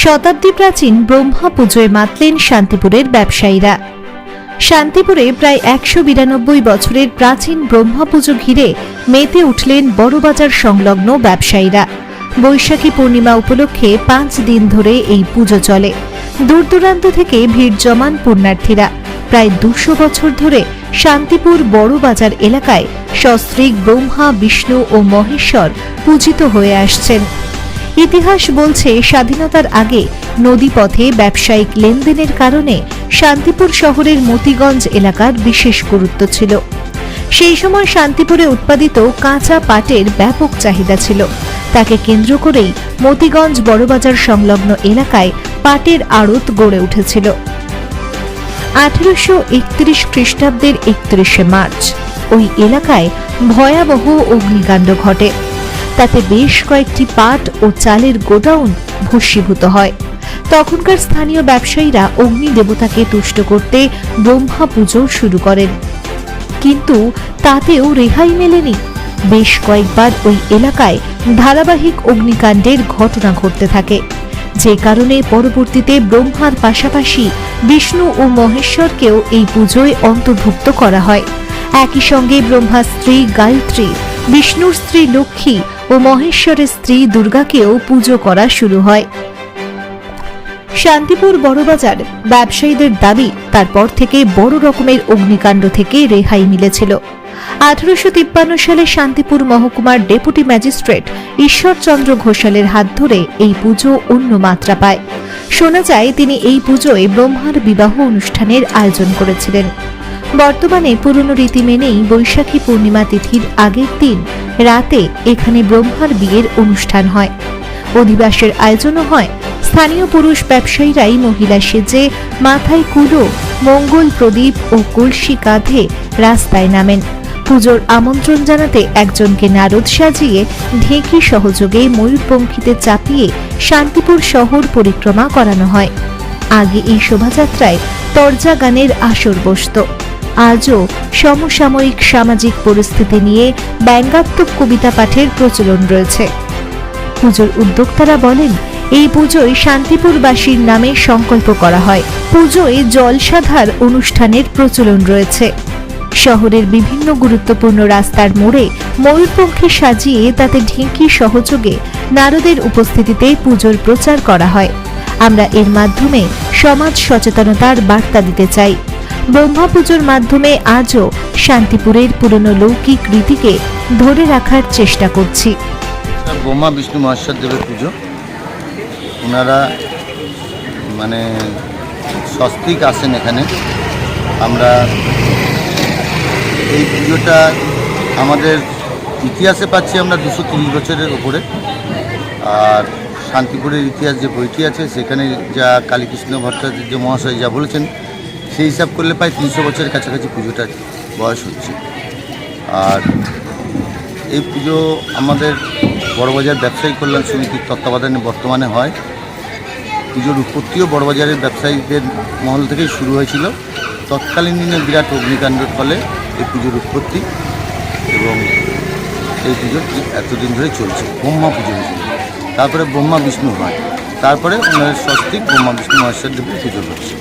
শতাব্দী প্রাচীন ব্রহ্মা পুজোয় মাতলেন শান্তিপুরের ব্যবসায়ীরা। শান্তিপুরে প্রায় ১৯২ বছরের প্রাচীন ব্রহ্মা পুজো ঘিরে মেতে উঠলেন বড়বাজার সংলগ্ন ব্যবসায়ীরা। বৈশাখী পূর্ণিমা উপলক্ষে ৫ দিন ধরে এই পুজো চলে। দূর দূরান্ত থেকে ভিড় জমান পুণ্যার্থীরা। প্রায় ২০০ বছর ধরে শান্তিপুর বড়বাজার এলাকায় সস্ত্রীক ব্রহ্মা, বিষ্ণু ও মহেশ্বর পূজিত হয়ে আসছেন। ইতিহাস বলছে, স্বাধীনতার আগে নদীপথে ব্যবসায়িক লেনদেনের কারণে শান্তিপুর শহরের মতিগঞ্জ এলাকার বিশেষ গুরুত্ব ছিল। সেই সময় শান্তিপুরে উৎপাদিত কাঁচা পাটের ব্যাপক চাহিদা ছিল। তাকে কেন্দ্র করেই মতিগঞ্জ বড়বাজার সংলগ্ন এলাকায় পাটের আড়ত গড়ে উঠেছিল। ১৮৩১ খ্রিস্টাব্দের ৩১শে মার্চ ওই এলাকায় ভয়াবহ অগ্নিকাণ্ড ঘটে। তাতে বেশ কয়েকটি পাট ও চালের গোডাউন ভস্মীভূত হয়। তখনকার স্থানীয় ব্যবসায়ীরা অগ্নি দেবতাকে তুষ্ট করতে ব্রহ্মা পুজো শুরু করেন, কিন্তু তাতেও রেহাই মেলেনি। বেশ কয়েকবার ওই এলাকায় ধারাবাহিক অগ্নিকাণ্ডের ঘটনা ঘটতে থাকে, যে কারণে পরবর্তীতে ব্রহ্মার পাশাপাশি বিষ্ণু ও মহেশ্বরকেও এই পুজোয় অন্তর্ভুক্ত করা হয়। একই সঙ্গে ব্রহ্মার স্ত্রী গায়ত্রী, বিষ্ণুর স্ত্রী লক্ষ্মী ও মহেশ্বরের স্ত্রী দুর্গাকেও পুজো করা শুরু হয়। শান্তিপুর বড়বাজার ব্যবসায়ীদের দাবি, তারপর থেকে বড় রকমের অগ্নিকাণ্ড থেকে রেহাই মিলেছিল। 1853 সালে শান্তিপুর মহকুমার ডেপুটি ম্যাজিস্ট্রেট ঈশ্বরচন্দ্র ঘোষালের হাত ধরে এই পুজো অন্য মাত্রা পায়। শোনা যায়, তিনি এই পুজোয় ব্রহ্মার বিবাহ অনুষ্ঠানের আয়োজন করেছিলেন। বর্তমানে পুরনো রীতি মেনেই বৈশাখী পূর্ণিমা তিথির আগের দিন রাতে এখানে ব্রহ্মার বিয়ের অনুষ্ঠান হয়। অধিবাসের আয়োজনও হয়। স্থানীয় পুরুষ ব্যবসায়ীরাই মহিলা সেজে মাথায় কুলো, মঙ্গল প্রদীপ ও কলসি কাঁধে রাস্তায় নামেন। পুজোর আমন্ত্রণ জানাতে একজনকে নারদ সাজিয়ে ঢেঁকি সহযোগে ময়ূরপঙ্খীতে চাপিয়ে শান্তিপুর শহর পরিক্রমা করানো হয়। আগে এই শোভাযাত্রায় তরজা গানের আসর বসত। আজও সমসাময়িক সামাজিক পরিস্থিতি নিয়ে ব্যঙ্গাত্মক কবিতা পাঠের প্রচলন রয়েছে। পুজোর উদ্যোক্তারা বলেন, এই পুজোয় শান্তিপুরবাসীর নামে সংকল্প করা হয়। পুজোয় জলসাধার অনুষ্ঠানের প্রচলন রয়েছে। শহরের বিভিন্ন গুরুত্বপূর্ণ রাস্তার মোড়ে ময়ূরপঙ্খী সাজিয়ে তাতে ঢেঁকি সহযোগে নারদের উপস্থিতিতে পুজোর প্রচার করা হয়। আমরা এর মাধ্যমে সমাজ সচেতনতার বার্তা দিতে চাই। ব্রহ্মা পুজোর মাধ্যমে আজও শান্তিপুরের পুরনো লৌকিক রীতিকে ধরে রাখার চেষ্টা করছি। ব্রহ্মা বিষ্ণু মহেশ্বর দেবের পুজো, ওনারা স্বস্তিক আসেন এখানে। আমরা এই পুজোটা আমাদের ইতিহাসে পাচ্ছি আমরা 230 বছরের ওপরে। আর শান্তিপুরের ইতিহাস যে বইটি আছে, সেখানে যা কালীকৃষ্ণ ভট্টাচার্য মহাশয় যা বলেছেন, সেই হিসাব করলে প্রায় 300 বছরের কাছাকাছি পুজোটার বয়স হচ্ছে। আর এই পুজো আমাদের বড়বাজার ব্যবসায়ী কল্যাণ সমিতির তত্ত্বাবধানে বর্তমানে হয়। পুজোর উৎপত্তিও বড়বাজারের ব্যবসায়ীদের মহল থেকেই শুরু হয়েছিল। তৎকালীন দিনে বিরাট অগ্নিকাণ্ডের ফলে এই পুজোর উৎপত্তি, এবং এই পুজো এতদিন ধরে চলছে ব্রহ্মা পুজো হিসেবে। তারপরে ব্রহ্মা বিষ্ণু হয়, তারপরে ওনার স্বস্তিক ব্রহ্মা বিষ্ণু মহেশ্বর দেবের পুজো হচ্ছে।